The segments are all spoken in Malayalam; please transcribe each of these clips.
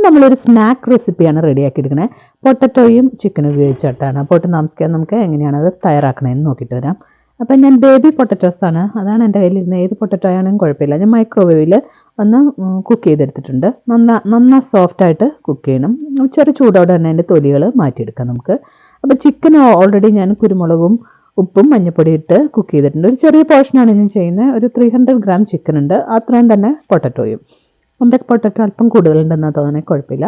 നമ്മളൊരു സ്നാക്ക് റെസിപ്പിയാണ് റെഡിയാക്കി എടുക്കണേ. പൊട്ടറ്റോയും ചിക്കനും ഉപയോഗിച്ചിട്ടാണ്. അപ്പോൾ നമസ്കാരം, നമുക്ക് എങ്ങനെയാണ് അത് തയ്യാറാക്കണമെന്ന് നോക്കിയിട്ട് വരാം. അപ്പം ഞാൻ ബേബി പൊട്ടറ്റോസാണ്, അതാണ് എൻ്റെ കയ്യിലിരുന്നത്. ഏത് പൊട്ടറ്റോ ആണെങ്കിലും കുഴപ്പമില്ല. ഞാൻ മൈക്രോവേവിൽ ഒന്ന് കുക്ക് ചെയ്തെടുത്തിട്ടുണ്ട്. നന്നാ സോഫ്റ്റായിട്ട് കുക്ക് ചെയ്യണം. ചെറിയ ചൂടോടെ തന്നെ അതിൻ്റെ തൊലികൾ മാറ്റിയെടുക്കാം നമുക്ക്. അപ്പോൾ ചിക്കൻ ഓൾറെഡി ഞാൻ കുരുമുളകും ഉപ്പും മഞ്ഞൾപ്പൊടി ഇട്ട് കുക്ക് ചെയ്തിട്ടുണ്ട്. ഒരു ചെറിയ പോർഷനാണ് ഞാൻ ചെയ്യുന്നത്. ഒരു 300 ഗ്രാം ചിക്കൻ ഉണ്ട്, അത്രയും തന്നെ പൊട്ടറ്റോയും. എൻ്റെ പൊട്ടറ്റോ അല്പം കൂടുതലുണ്ടെന്നാൽ തോന്നണേ, കുഴപ്പമില്ല.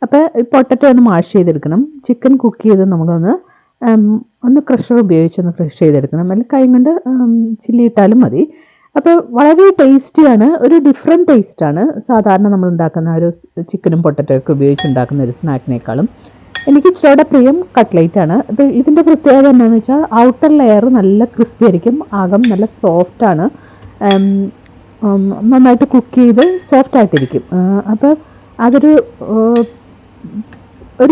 അപ്പോൾ ഈ പൊട്ടറ്റോ ഒന്ന് മാഷ് ചെയ്തെടുക്കണം. ചിക്കൻ കുക്ക് ചെയ്ത് നമ്മളൊന്ന് ക്രഷർ ഉപയോഗിച്ച് ഒന്ന് ക്രഷ് ചെയ്തെടുക്കണം. അല്ലെങ്കിൽ കൈ കൊണ്ട് ചില്ലി ഇട്ടാലും മതി. അപ്പോൾ വളരെ ടേസ്റ്റിയാണ്, ഒരു ഡിഫറെൻറ്റ് ടേസ്റ്റാണ് സാധാരണ നമ്മൾ ഉണ്ടാക്കുന്ന ഒരു ചിക്കനും പൊട്ടറ്റോയൊക്കെ ഉപയോഗിച്ച് ഉണ്ടാക്കുന്ന ഒരു സ്നാക്കിനേക്കാളും. എനിക്ക് ഇച്ചിരിയോടെ പ്രിയം കട്ട്ലേറ്റാണ്. അപ്പോൾ ഇതിൻ്റെ പ്രത്യേകത എന്താണെന്ന് വെച്ചാൽ ഔട്ടർ ലെയർ നല്ല ക്രിസ്പി ആയിരിക്കും, അകം നല്ല സോഫ്റ്റാണ്, നന്നായിട്ട് കുക്ക് ചെയ്ത് സോഫ്റ്റായിട്ടിരിക്കും. അപ്പോൾ അതൊരു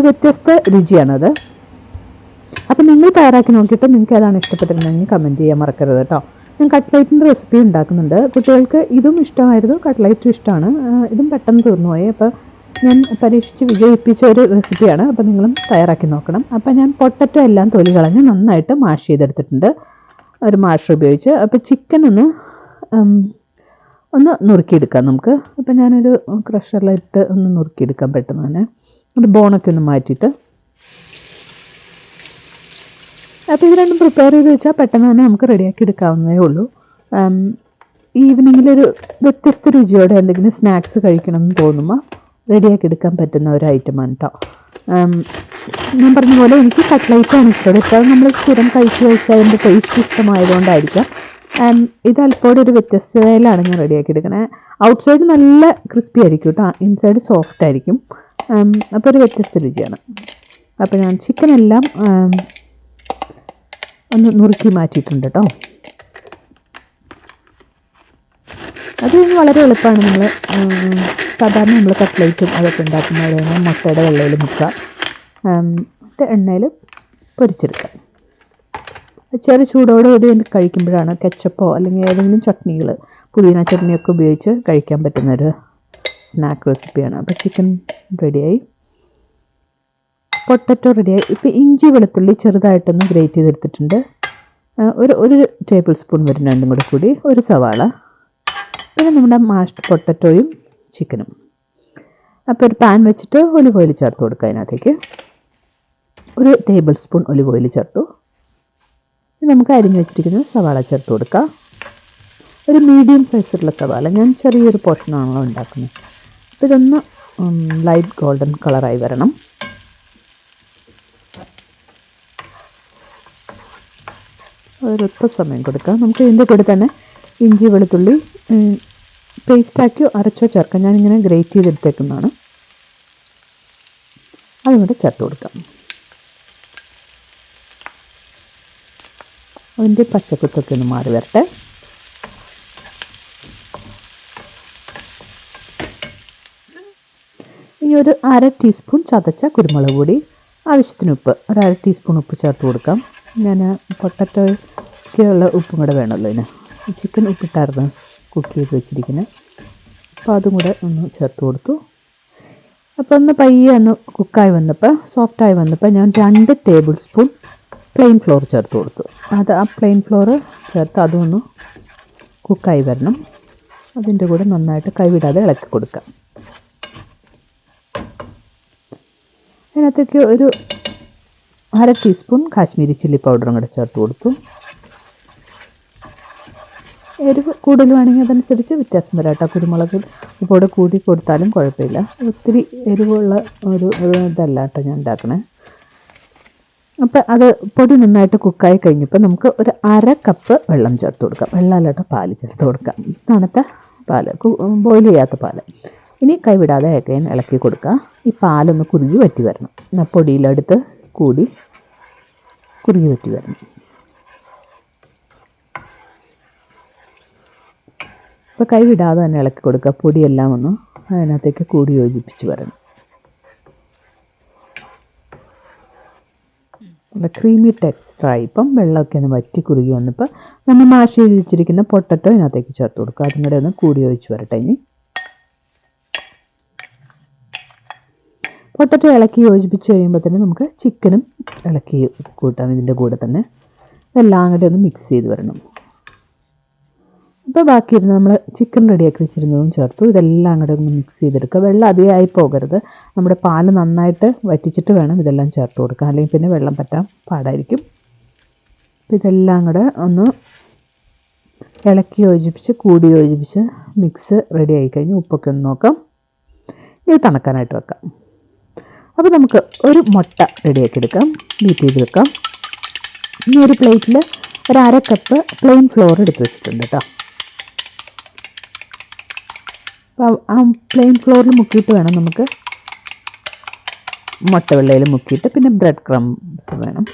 വ്യത്യസ്ത രുചിയാണത്. അപ്പം നിങ്ങൾ തയ്യാറാക്കി നോക്കിയിട്ട് നിങ്ങൾക്ക് ഏതാണ് ഇഷ്ടപ്പെട്ടിട്ടുണ്ടെങ്കിൽ കമൻറ്റ് ചെയ്യാൻ മറക്കരുത് കേട്ടോ. ഞാൻ കട്ട്ലേറ്റിൻ്റെ റെസിപ്പി ഉണ്ടാക്കുന്നുണ്ട്. കുട്ടികൾക്ക് ഇതും ഇഷ്ടമായിരുന്നു, കട്ട്ലേറ്റും ഇഷ്ടമാണ്. ഇതും പെട്ടെന്ന് തീർന്നുപോയി. അപ്പോൾ ഞാൻ പരീക്ഷിച്ച് വിജയിപ്പിച്ച ഒരു റെസിപ്പിയാണ്. അപ്പോൾ നിങ്ങളും തയ്യാറാക്കി നോക്കണം. അപ്പോൾ ഞാൻ പൊട്ടറ്റോ എല്ലാം തൊലി കളഞ്ഞ് നന്നായിട്ട് മാഷ് ചെയ്തെടുത്തിട്ടുണ്ട് ഒരു മാഷർ ഉപയോഗിച്ച്. അപ്പോൾ ചിക്കൻ ഒന്ന് നുറുക്കിയെടുക്കാം നമുക്ക്. അപ്പോൾ ഞാനൊരു ക്രഷറിലിട്ട് ഒന്ന് നുറുക്കിയെടുക്കാം പെട്ടെന്ന് തന്നെ. ഒരു ബോണൊക്കെ ഒന്ന് മാറ്റിയിട്ട്. അപ്പോൾ ഇത് രണ്ടും പ്രിപ്പയർ ചെയ്ത് വെച്ചാൽ പെട്ടെന്ന് തന്നെ നമുക്ക് റെഡിയാക്കി എടുക്കാവുന്നതേ ഉള്ളൂ. ഈവനിങ്ങിലൊരു വ്യത്യസ്ത രുചിയോടെ എന്തെങ്കിലും സ്നാക്സ് കഴിക്കണം എന്ന് തോന്നുമ്പോൾ റെഡിയാക്കി എടുക്കാൻ പറ്റുന്ന ഒരു ഐറ്റമാണ് കേട്ടോ. ഞാൻ പറഞ്ഞ പോലെ എനിക്ക് കട്ട്ലൈറ്റാണ് ഇഷ്ടം. ഇപ്പോൾ നമ്മൾ സ്ഥിരം കഴിച്ച് അതിൻ്റെ ടേസ്റ്റ് ഇഷ്ടമായതുകൊണ്ടായിരിക്കാം. ഇത് അല്പോടെ ഒരു വ്യത്യസ്തതയിലാണ് ഞാൻ റെഡിയാക്കി എടുക്കണേ. ഔട്ട് സൈഡ് നല്ല ക്രിസ്പി ആയിരിക്കും കേട്ടോ, ഇൻസൈഡ് സോഫ്റ്റ് ആയിരിക്കും. അപ്പോൾ ഒരു വ്യത്യസ്ത രുചിയാണ്. അപ്പോൾ ഞാൻ ചിക്കൻ എല്ലാം ഒന്ന് നുറുക്കി മാറ്റിയിട്ടുണ്ട് കേട്ടോ. അത് വളരെ എളുപ്പമാണ്. സാധാരണ നമ്മൾ കട്ട്ലേറ്റും അതൊക്കെ ഉണ്ടാക്കുന്ന മുട്ടയുടെ വെള്ളയിൽ മുക്കുക, എണ്ണയിൽ പൊരിച്ചെടുക്കുക. ചെറിയ ചൂടോടെ ഇത് കഴിക്കുമ്പോഴാണ് കെച്ചപ്പോ അല്ലെങ്കിൽ ഏതെങ്കിലും ചട്നികൾ, പുതിന ചട്നിയൊക്കെ ഉപയോഗിച്ച് കഴിക്കാൻ പറ്റുന്നൊരു സ്നാക്ക് റെസിപ്പിയാണ്. അപ്പോൾ ചിക്കൻ റെഡിയായി, പൊട്ടറ്റോ റെഡിയായി. ഇപ്പോൾ ഇഞ്ചി വെളുത്തുള്ളി ചെറുതായിട്ടൊന്ന് ഗ്രേറ്റ് ചെയ്തെടുത്തിട്ടുണ്ട്. ഒരു ടേബിൾ സ്പൂൺ വരും രണ്ടും കൂടി, ഒരു സവാള, പിന്നെ നമ്മുടെ മാഷ്ഡ് പൊട്ടറ്റോയും ചിക്കനും. അപ്പോൾ ഒരു പാൻ വെച്ചിട്ട് ഒലിവ് ഓയിൽ ചേർത്ത് കൊടുക്കുക. അതിനകത്തേക്ക് ഒരു ടേബിൾ സ്പൂൺ ഒലിവ് ഓയിൽ ചേർത്തു. നമുക്ക് അരിഞ്ഞ് വെച്ചിരിക്കുന്ന സവാള ചേർത്ത് കൊടുക്കുക. ഒരു മീഡിയം സൈസിലുള്ള സവാള, ഞാൻ ചെറിയൊരു പോർഷനാണല്ലോ ഉണ്ടാക്കുന്നത്. അപ്പോൾ ഇതൊന്ന് ലൈറ്റ് ഗോൾഡൻ കളറായി വരണം. ഒരൊത്ത സമയം കൊടുക്കുക. നമുക്ക് ഇതിൻ്റെ കൂടെ തന്നെ ഇഞ്ചി വെളുത്തുള്ളി പേസ്റ്റാക്കിയോ അരച്ചോ ചേർക്കാം. ഞാനിങ്ങനെ ഗ്രേറ്റ് ചെയ്തെടുത്തേക്കുന്നതാണ്. അതും കൂടെ ചേർത്ത് കൊടുക്കാം. അതിൻ്റെ പച്ചക്കുത്തൊക്കെ ഒന്ന് മാറി വരട്ടെ. ഇനി ഒരു 1/2 ടീസ്പൂൺ ചതച്ച കുരുമുളക് പൊടി, ആവശ്യത്തിന് ഉപ്പ്, ഒരു 1/2 ടീസ്പൂൺ ഉപ്പ് ചേർത്ത് കൊടുക്കാം. ഞാൻ പൊട്ടറ്റോയ്ക്കുള്ള ഉപ്പും കൂടെ വേണമല്ലോ ഇതിന്. ചിക്കൻ ഉപ്പിട്ടായിരുന്നു കുക്ക് ചെയ്ത് വെച്ചിരിക്കുന്നത്. അപ്പോൾ അതും കൂടെ ഒന്ന് ചേർത്ത് കൊടുത്തു. അപ്പോൾ ഒന്ന് പയ്യെ ഒന്ന് കുക്കായി വന്നപ്പോൾ, സോഫ്റ്റായി വന്നപ്പോൾ ഞാൻ 2 ടേബിൾ സ്പൂൺ പ്ലെയിൻ ഫ്ലോർ ചേർത്ത് കൊടുത്തു. ആ പ്ലെയിൻ ഫ്ലോർ ചേർത്ത് അതൊന്ന് കുക്കായി വരണം. അതിൻ്റെ കൂടെ നന്നായിട്ട് കൈവിടാതെ ഇളക്കി കൊടുക്കാം. അതിനകത്തേക്ക് ഒരു 1/2 ടീസ്പൂൺ കാശ്മീരി ചില്ലി പൗഡറും കൂടെ ചേർത്ത് കൊടുത്തു. എരിവ് കൂടുതൽ വേണമെങ്കിൽ അതനുസരിച്ച് വ്യത്യാസം വരാം കേട്ടോ. കുരുമുളക് ഇപ്പോൾ കൂടി കൊടുത്താലും കുഴപ്പമില്ല. ഒത്തിരി എരിവുള്ള ഒരു ഇതല്ല കേട്ടോ ഞാൻ ഉണ്ടാക്കണേ. അപ്പോൾ അത് പൊടി നന്നായിട്ട് കുക്കായി കഴിഞ്ഞപ്പോൾ നമുക്ക് ഒരു 1/2 കപ്പ് വെള്ളം ചേർത്ത് കൊടുക്കാം. വെള്ളമല്ല കേട്ടോ, പാല് ചേർത്ത് കൊടുക്കാം. തണുത്ത പാല്, ബോയിൽ ചെയ്യാത്ത പാല്. ഇനി കൈവിടാതെ ഏകയും ഇളക്കി കൊടുക്കുക. ഈ പാലൊന്ന് കുറുകി വറ്റി വരണം. പൊടിയിലെടുത്ത് കൂടി കുറുകി വറ്റി വരണം. അപ്പോൾ കൈവിടാതെ തന്നെ ഇളക്കി കൊടുക്കുക. പൊടിയെല്ലാം ഒന്ന് അതിനകത്തേക്ക് കൂടി യോജിപ്പിച്ച് വരണം. നല്ല ക്രീമി ടെക്സ്ചറായി. ഇപ്പം വെള്ളമൊക്കെ ഒന്ന് വറ്റി കുറുകി വന്നപ്പോൾ നമ്മൾ മാഷ് ചെയ്ത് വെച്ചിരിക്കുന്ന പൊട്ടറ്റോ ഇതിനകത്തേക്ക് ചേർത്ത് കൊടുക്കുക. അതും കൂടെ ഒന്ന് കൂടി ഒഴിച്ച് വരട്ടെ. ഇനി പൊട്ടറ്റോ ഇളക്കി യോജിപ്പിച്ച് കഴിയുമ്പോൾ തന്നെ നമുക്ക് ചിക്കനും ഇളക്കി കൂട്ടാം. ഇതിൻ്റെ കൂടെ തന്നെ എല്ലാം കൂടെ ഒന്ന് മിക്സ് ചെയ്ത് വരണം. ഇപ്പോൾ ബാക്കിയിരുന്ന് നമ്മൾ ചിക്കൻ റെഡിയാക്കി വെച്ചിരുന്നതും ചേർത്തു. ഇതെല്ലാം കൂടെ ഒന്ന് മിക്സ് ചെയ്തെടുക്കുക. വെള്ളം അധികമായി പോകരുത്. നമ്മുടെ പാല് നന്നായിട്ട് വറ്റിച്ചിട്ട് വേണം ഇതെല്ലാം ചേർത്ത് കൊടുക്കുക, അല്ലെങ്കിൽ പിന്നെ വെള്ളം പറ്റാൻ പാടായിരിക്കും. ഇതെല്ലാം കൂടെ ഒന്ന് ഇളക്കി യോജിപ്പിച്ച് കൂടി യോജിപ്പിച്ച് മിക്സ് റെഡി ആയി കഴിഞ്ഞ് ഉപ്പൊക്കെ ഒന്ന് നോക്കാം. ഇത് തണുക്കാനായിട്ട് വെക്കാം. അപ്പോൾ നമുക്ക് ഒരു മുട്ട റെഡിയാക്കി എടുക്കാം, ബീറ്റ് ചെയ്ത് വെക്കാം. ഇനി ഒരു പ്ലേറ്റിൽ ഒരു 1/2 കപ്പ് പ്ലെയിൻ ഫ്ലോർ എടുത്ത് വെച്ചിട്ടുണ്ട് കേട്ടോ. അപ്പോൾ ആ പ്ലെയിൻ ഫ്ലോറിൽ മുക്കിയിട്ട് വേണം നമുക്ക് മുട്ട വെള്ളയിൽ മുക്കിയിട്ട്, പിന്നെ ബ്രെഡ് ക്രംസ് വേണം.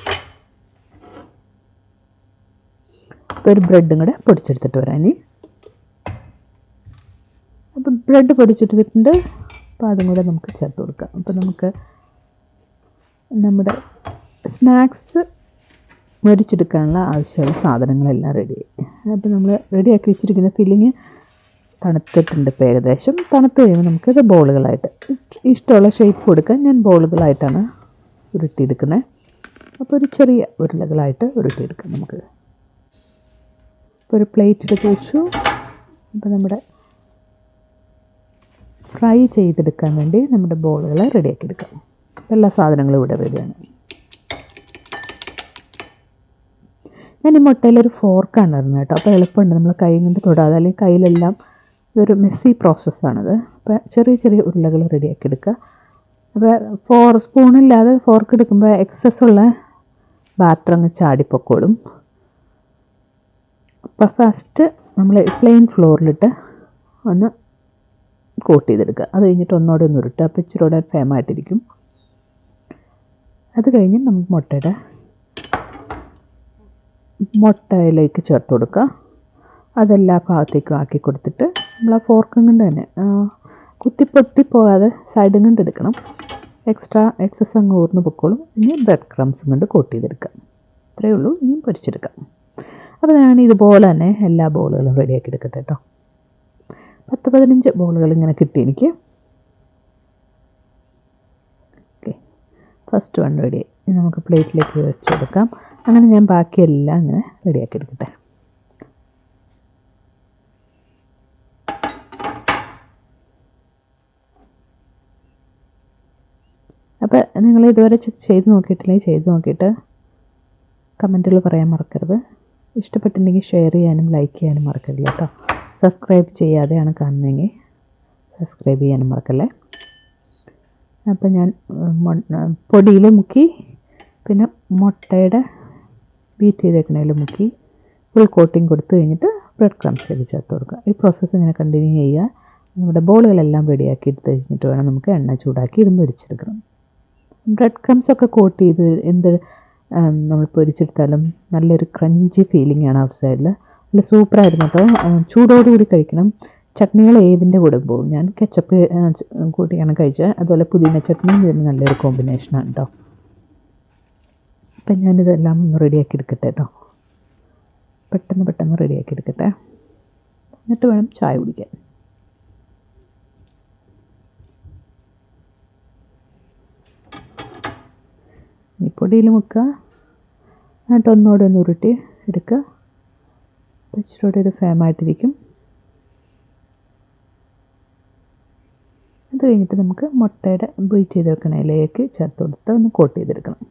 അപ്പോൾ ഒരു ബ്രെഡും കൂടെ പൊടിച്ചെടുത്തിട്ട് വരാം ഇനി. അപ്പോൾ ബ്രെഡ് പൊടിച്ചെടുത്തിട്ടുണ്ട്. അപ്പോൾ അതും കൂടെ നമുക്ക് ചേർത്ത് കൊടുക്കാം. അപ്പോൾ നമുക്ക് നമ്മുടെ സ്നാക്സ് മുരിച്ചെടുക്കാനുള്ള ആവശ്യമുള്ള സാധനങ്ങളെല്ലാം റെഡിയായി. അപ്പോൾ നമ്മൾ റെഡിയാക്കി വെച്ചിരിക്കുന്ന ഫില്ലിങ് തണുത്തിട്ടുണ്ട്. ഇപ്പോൾ ഏകദേശം തണുത്ത് കഴിയുമ്പോൾ നമുക്കിത് ബോളുകളായിട്ട് ഇഷ്ടമുള്ള ഷേപ്പ് കൊടുക്കാൻ ഞാൻ ബോളുകളായിട്ടാണ് ഉരുട്ടിയെടുക്കുന്നത്. അപ്പോൾ ഒരു ചെറിയ ഉരുളകളായിട്ട് ഉരുട്ടിയെടുക്കാം നമുക്ക്. ഇപ്പോൾ ഒരു പ്ലേറ്റ് എടുത്ത് വെച്ചു. അപ്പോൾ നമ്മുടെ ഫ്രൈ ചെയ്തെടുക്കാൻ വേണ്ടി നമ്മുടെ ബോളുകൾ റെഡിയാക്കി എടുക്കാം. എല്ലാ സാധനങ്ങളും ഇവിടെ റെഡിയാണ്. ഞാൻ ഈ മുട്ടയിലൊരു ഫോർക്കാണ് ഇടുന്നത് കേട്ടോ. അപ്പോൾ എളുപ്പമുണ്ട്, നമ്മൾ കൈ കൊണ്ട് തൊടാതെ, അല്ലെങ്കിൽ കയ്യിലെല്ലാം ഇതൊരു മെസ്സി പ്രോസസ്സാണിത്. അപ്പോൾ ചെറിയ ചെറിയ ഉരുളകൾ റെഡിയാക്കി എടുക്കുക. അപ്പോൾ സ്പൂണില്ലാതെ ഫോർക്ക് എടുക്കുമ്പോൾ എക്സസ് ഉള്ള ബാറ്റർ അങ്ങ് ചാടിപ്പൊക്കോളും. അപ്പോൾ ഫസ്റ്റ് നമ്മൾ പ്ലെയിൻ ഫ്ലോറിലിട്ട് ഒന്ന് കോട്ട് ചെയ്തെടുക്കുക. അത് കഴിഞ്ഞിട്ട് ഒന്നോടെ ഒന്ന് ഉരുട്ടുക. അപ്പോൾ ഇച്ചിരിയോടെ ഫേമായിട്ടിരിക്കും. അത് കഴിഞ്ഞ് നമുക്ക് മുട്ടയിലേക്ക് ചേർത്ത് കൊടുക്കുക. അതെല്ലാ ഭാഗത്തേക്കും ആക്കി കൊടുത്തിട്ട് നമ്മൾ ആ ഫോർക്കും കൊണ്ട് തന്നെ കുത്തിപ്പൊട്ടി പോകാതെ സൈഡും കൊണ്ട് എടുക്കണം. എക്സസ് അങ്ങ് ഊർന്ന് പൊക്കോളും. ഇനി ബ്രെഡ് ക്രംസും കൊണ്ട് കോട്ട് ചെയ്തെടുക്കാം. ഇത്രയേ ഉള്ളൂ. ഇനിയും പൊരിച്ചെടുക്കാം. അപ്പോൾ ഞാൻ ഇതുപോലെ തന്നെ എല്ലാ ബോളുകളും റെഡിയാക്കി എടുക്കട്ടെ കേട്ടോ. 10-15 ബോളുകൾ ഇങ്ങനെ കിട്ടി എനിക്ക്. Okay, first one ready. ഇനി നമുക്ക് പ്ലേറ്റിലേക്ക് വെച്ചെടുക്കാം. അങ്ങനെ ഞാൻ ബാക്കിയെല്ലാം ഇങ്ങനെ റെഡിയാക്കി എടുക്കട്ടെ. അപ്പോൾ നിങ്ങൾ ഇതുവരെ ചെയ്ത് നോക്കിയിട്ടില്ലെങ്കിൽ ചെയ്ത് നോക്കിയിട്ട് കമൻറ്റുകൾ പറയാൻ മറക്കരുത്. ഇഷ്ടപ്പെട്ടിട്ടുണ്ടെങ്കിൽ ഷെയർ ചെയ്യാനും ലൈക്ക് ചെയ്യാനും മറക്കരുത് കേട്ടോ. സബ്സ്ക്രൈബ് ചെയ്യാതെയാണ് കാണുന്നതെങ്കിൽ സബ്സ്ക്രൈബ് ചെയ്യാനും മറക്കല്ലേ. അപ്പോൾ ഞാൻ പൊടിയിൽ മുക്കി, പിന്നെ മുട്ടയുടെ ബീറ്റ് ചെയ്തേക്കണതിൽ മുക്കി ഫുൾ കോട്ടിങ് കൊടുത്തു കഴിഞ്ഞിട്ട് ബ്രെഡ് ക്രംസിലേക്ക് ചേർത്ത് കൊടുക്കുക. ഈ പ്രോസസ്സ് ഇങ്ങനെ കണ്ടിന്യൂ ചെയ്യുക. നമ്മുടെ ബോളുകളെല്ലാം റെഡിയാക്കി എടുത്ത് കഴിഞ്ഞിട്ട് വേണം നമുക്ക് എണ്ണ ചൂടാക്കി ഇതും പൊരിച്ചെടുക്കണം. ബ്രെഡ് ക്രംസൊക്കെ കോട്ട് ചെയ്ത് നമ്മൾ പൊരിച്ചെടുത്താലും നല്ലൊരു ക്രഞ്ചി ഫീലിംഗ് ആണ് ഔട്ട് സൈഡിൽ. നല്ല സൂപ്പറായിരുന്നു കേട്ടോ. ചൂടോടുകൂടി കഴിക്കണം. ചട്നികൾ ഏതിൻ്റെ കൂടെ പോകും. ഞാൻ കെച്ചപ്പ് കൂട്ടിയാണ് കഴിച്ചത്. അതുപോലെ പുതിന ചട്നിയും ഇതിന് നല്ലൊരു കോമ്പിനേഷനാണ് കേട്ടോ. അപ്പം ഞാനിതെല്ലാം ഒന്ന് റെഡിയാക്കി എടുക്കട്ടെ കേട്ടോ. പെട്ടെന്ന് റെഡിയാക്കി എടുക്കട്ടെ. എന്നിട്ട് വേണം ചായ കുടിക്കാൻ. ഈ പൊടിയിൽ മുക്കുക, എന്നിട്ട് ഒന്നോടെ ഒന്ന് ഉരുട്ടി എടുക്കുക. ഇച്ചിരിയോടെ ഒരു ഫേമായിട്ടിരിക്കും. അത് കഴിഞ്ഞിട്ട് നമുക്ക് മുട്ടയുടെ ബീറ്റ് ചെയ്ത് വെക്കണതിലേക്ക് ചേർത്ത് കൊടുത്ത് ഒന്ന് കോട്ട് ചെയ്തെടുക്കണം.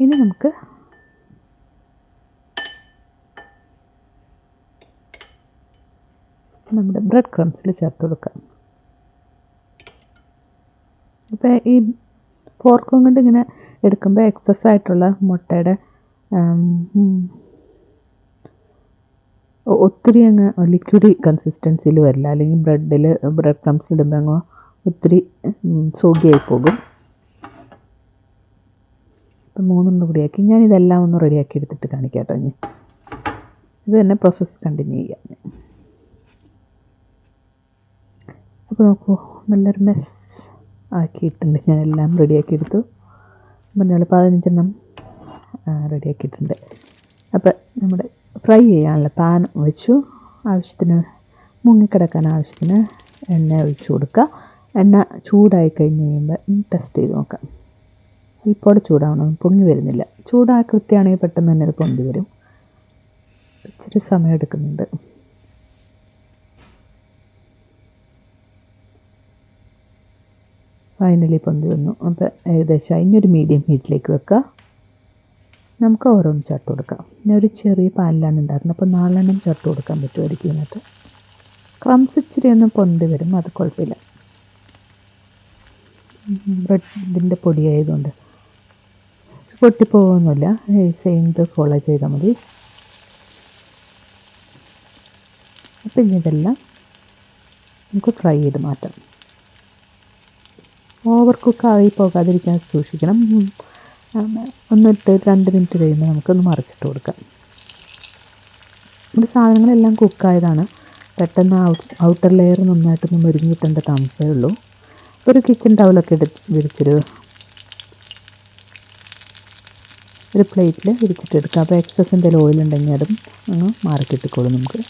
ഇനി നമുക്ക് നമ്മുടെ ബ്രെഡ് ക്രംസിൽ ചേർത്ത് കൊടുക്കാം. ഇപ്പോൾ ഈ ഫോർക്കും കൊണ്ട് ഇങ്ങനെ എടുക്കുമ്പോൾ എക്സസ് ആയിട്ടുള്ള മുട്ടയുടെ ഒത്തിരി അങ്ങ് ലിക്വിഡ് കൺസിസ്റ്റൻസിയിൽ വരില്ല. അല്ലെങ്കിൽ ബ്രെഡ് ക്രംസിൽ ഇടുമ്പോൾ അങ്ങ് ഒത്തിരി സോഗിയായി പോകും. ഇപ്പം 3 കൂടിയാക്കി ഞാനിതെല്ലാം ഒന്ന് റെഡിയാക്കി എടുത്തിട്ട് കാണിക്കാം കേട്ടോ. ഇനി ഇത് തന്നെ പ്രോസസ്സ് കണ്ടിന്യൂ ചെയ്യാം. അപ്പോൾ നോക്കൂ, നല്ലൊരു മെസ് ആക്കിയിട്ടുണ്ട്. ഞാനെല്ലാം റെഡിയാക്കി എടുത്തു. പറഞ്ഞാൽ 15 എണ്ണം റെഡിയാക്കിയിട്ടുണ്ട്. അപ്പോൾ നമ്മുടെ ഫ്രൈ ചെയ്യാനുള്ള പാൻ വെച്ചു. ആവശ്യത്തിന് മുങ്ങിക്കിടക്കാൻ ആവശ്യത്തിന് എണ്ണ ഒഴിച്ചു കൊടുക്കുക. എണ്ണ ചൂടായി കഴിഞ്ഞ് കഴിയുമ്പോൾ ടെസ്റ്റ് ചെയ്ത് നോക്കാം. അല്പോടെ ചൂടാവണം, പൊങ്ങി വരുന്നില്ല. കൃത്യമാണെങ്കിൽ പെട്ടെന്ന് തന്നെ അത് പൊന്തി വരും. ഇച്ചിരി സമയം എടുക്കുന്നുണ്ട്. ഫൈനലി പൊന്തി വന്നു. അപ്പോൾ ഏകദേശം അതിനൊരു മീഡിയം ഹീറ്റിലേക്ക് വെക്കുക. നമുക്ക് ഓരോന്ന് ചേർത്ത് കൊടുക്കാം. പിന്നെ ഒരു ചെറിയ പാനിലാണ് ഉണ്ടാക്കുന്നത്, അപ്പോൾ 4 ചേർത്ത് കൊടുക്കാൻ പറ്റുമായിരിക്കും. ഇതിനകത്ത് ക്രംസ് ഇച്ചിരി ഒന്ന് പൊന്തി വരും, അത് കുഴപ്പമില്ല. ബ്രെഡിൻ്റെ പൊടിയായതുകൊണ്ട് പൊട്ടിപ്പോകുന്നില്ല. സെയിം ഇത് ഫോളോ ചെയ്താൽ മതി. അപ്പം ഇതെല്ലാം നമുക്ക് ഫ്രൈ ചെയ്ത് മാറ്റാം. ഓവർ കുക്കായി പോകാതിരിക്കാൻ സൂക്ഷിക്കണം. ഒന്നിട്ട് 2 മിനിറ്റ് കഴിയുമ്പോൾ നമുക്കൊന്ന് മറിച്ചിട്ട് കൊടുക്കാം. നമ്മുടെ സാധനങ്ങളെല്ലാം കുക്കായതാണ്. പെട്ടെന്ന് ഔട്ടർ ലെയർ നന്നായിട്ടൊന്ന് മുരിഞ്ഞിട്ടേണ്ട താമസമേ ഉള്ളൂ. ഒരു കിച്ചൺ ടവലൊക്കെ വിരിച്ചൊരു പ്ലേറ്റിൽ വിരിച്ചിട്ടെടുക്കാം. അപ്പോൾ എക്സസ് എന്തെങ്കിലും ഓയിലുണ്ടെങ്കിൽ അതും ഒന്ന് മാറിക്കിട്ടിക്കോളും നമുക്ക്.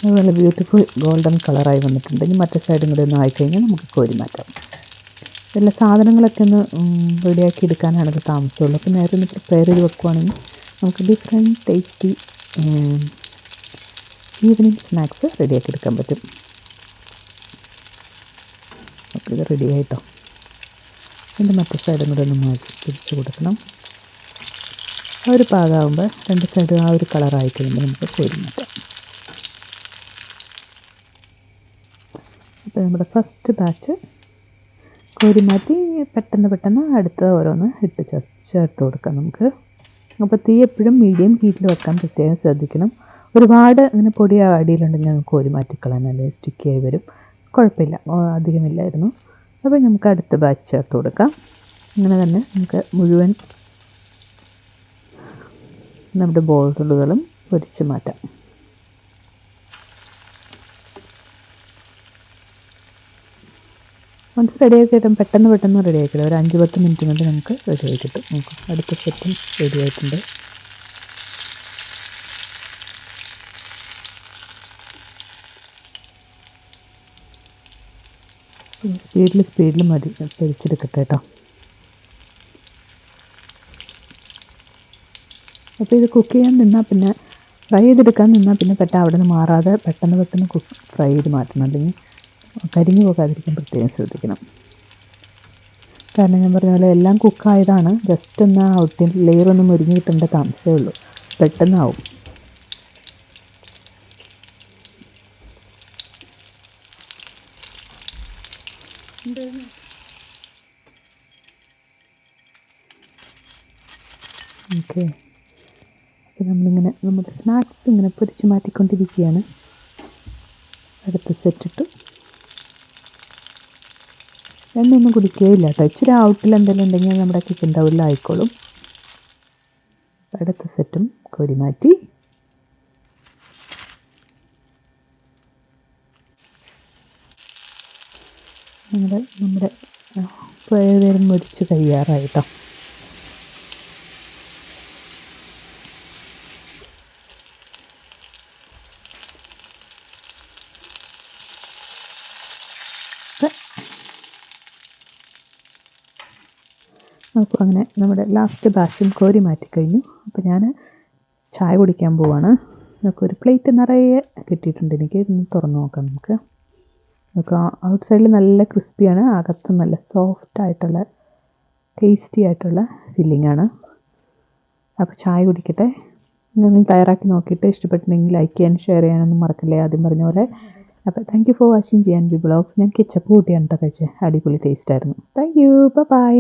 അതുപോലെ ബ്യൂട്ടിഫുൾ ഗോൾഡൻ കളറായി വന്നിട്ടുണ്ട്. ഇനി മറ്റേ സൈഡും കൂടി ഒന്ന് ആയിക്കഴിഞ്ഞാൽ നമുക്ക് കോരി മാറ്റാം. എല്ലാ സാധനങ്ങളൊക്കെ ഒന്ന് റെഡിയാക്കി എടുക്കാനാണ് ഇത് താമസമുള്ളൂ. അപ്പോൾ നേരെ ഒന്ന് പ്രിപ്പയർ ചെയ്ത് വെക്കുവാണെങ്കിൽ നമുക്ക് ഡിഫറെൻറ്റ് ടേസ്റ്റി ഈവനിങ് സ്നാക്സ് റെഡിയാക്കി എടുക്കാൻ പറ്റും. അപ്പോൾ ഇത് റെഡി ആയിട്ടോ. എൻ്റെ മറ്റേ സൈഡും കൂടി ഒന്ന് മാറ്റി തിരിച്ച് കൊടുക്കണം. ആ ഒരു പാകമാകുമ്പോൾ 2 സൈഡ് ആ ഒരു കളറായി കഴിയുമ്പോൾ നമുക്ക് കോരി മാറ്റാം. അപ്പോൾ നമ്മുടെ ഫസ്റ്റ് ബാച്ച് കോരി മാറ്റി പെട്ടെന്ന് അടുത്ത ഓരോന്ന് ഇട്ട് ചേർത്ത് കൊടുക്കാം നമുക്ക്. അപ്പോൾ തീ എപ്പോഴും മീഡിയം ഹീറ്റിൽ വെക്കാൻ പ്രത്യേകം ശ്രദ്ധിക്കണം. ഒരുപാട് ഇങ്ങനെ പൊടി അടിയിലുണ്ടെങ്കിൽ നമുക്ക് കോരി മാറ്റിക്കളയാൻ, അല്ലെങ്കിൽ സ്റ്റിക്കിയായി വരും. കുഴപ്പമില്ല, അധികമില്ലായിരുന്നു. അപ്പോൾ നമുക്ക് അടുത്ത ബാച്ച് ചേർത്ത് കൊടുക്കാം. അങ്ങനെ തന്നെ നമുക്ക് മുഴുവൻ നമ്മുടെ ബോളുകളും പൊരിച്ച് മാറ്റാം. വൺസ് റെഡിയാക്കി കിട്ടും, പെട്ടെന്ന് റെഡിയാക്കി കിട്ടും. ഒരു 5-10 മിനിറ്റ് കൊണ്ട് നമുക്ക് റെഡിയാക്കി കിട്ടും. നമുക്ക് അടുത്ത സെറ്റും റെഡി ആയിട്ടുണ്ട്. സ്പീഡിൽ മതി പൊരിച്ചെടുക്കട്ടെ കേട്ടോ. അപ്പോൾ ഇത് കുക്ക് ചെയ്യാൻ നിന്നാൽ പിന്നെ ഫ്രൈ ചെയ്തെടുക്കാൻ നിന്നാൽ പിന്നെ അവിടെ നിന്ന് മാറാതെ പെട്ടെന്ന് ഫ്രൈ ചെയ്ത് മാറ്റണം. അല്ലെങ്കിൽ കരിഞ്ഞു പോകാതിരിക്കാൻ പ്രത്യേകം ശ്രദ്ധിക്കണം. കാരണം ഞാൻ പറഞ്ഞ പോലെ എല്ലാം കുക്കായതാണ്. ജസ്റ്റ് ഒന്ന് ഔട്ടിൽ ലെയർ ഒന്ന് മുരിഞ്ഞ് കിട്ടേണ്ട താമസമേ ഉള്ളൂ. പെട്ടെന്നാവും. ഓക്കെ, അപ്പോൾ നമ്മളിങ്ങനെ നമ്മുടെ സ്നാക്സ് ഇങ്ങനെ പൊരിച്ച് മാറ്റിക്കൊണ്ടിരിക്കുകയാണ്. അടുത്ത സെറ്റിട്ട് എണ്ണയൊന്നും കുടിക്കുകയില്ല കേട്ടോ. ഇച്ചിരി ഔട്ടിൽ എന്തെങ്കിലും ഉണ്ടെങ്കിൽ നമ്മുടെ കിച്ചൺ ടവലിലായിക്കോളും. അടുത്ത സെറ്റും കോരി മാറ്റി. നമ്മുടെ ഏകദേശം മുരിച്ച് കഴിയാറായിട്ടോ. അപ്പോൾ അങ്ങനെ നമ്മുടെ ലാസ്റ്റ് ബാച്ചും കോരി മാറ്റിക്കഴിഞ്ഞു. അപ്പോൾ ഞാൻ ചായ കുടിക്കാൻ പോവാണ്. നമുക്ക് ഒരു പ്ലേറ്റ് നിറയെ കിട്ടിയിട്ടുണ്ട്. എനിക്ക് ഇതൊന്ന് തുറന്ന് നോക്കാം. നമുക്ക് ഔട്ട് സൈഡിൽ നല്ല ക്രിസ്പിയാണ്, അകത്ത് നല്ല സോഫ്റ്റായിട്ടുള്ള ടേസ്റ്റി ആയിട്ടുള്ള ഫില്ലിംഗ് ആണ്. അപ്പോൾ ചായ കുടിക്കട്ടെ. നിങ്ങൾ തയ്യാറാക്കി നോക്കിയിട്ട് ഇഷ്ടപ്പെട്ടിട്ടുണ്ടെങ്കിൽ ലൈക്ക് ചെയ്യാനും ഷെയർ ചെയ്യാനൊന്നും മറക്കില്ലേ, ആദ്യം പറഞ്ഞ പോലെ. അപ്പോൾ thank you for watching GNV vlogs. ഞാൻ കെച്ചപ്പ് കൂട്ടിയാണ് കേട്ടോ കഴിച്ചത്. അടിപൊളി ടേസ്റ്റ് ആയിരുന്നു. Thank you, by.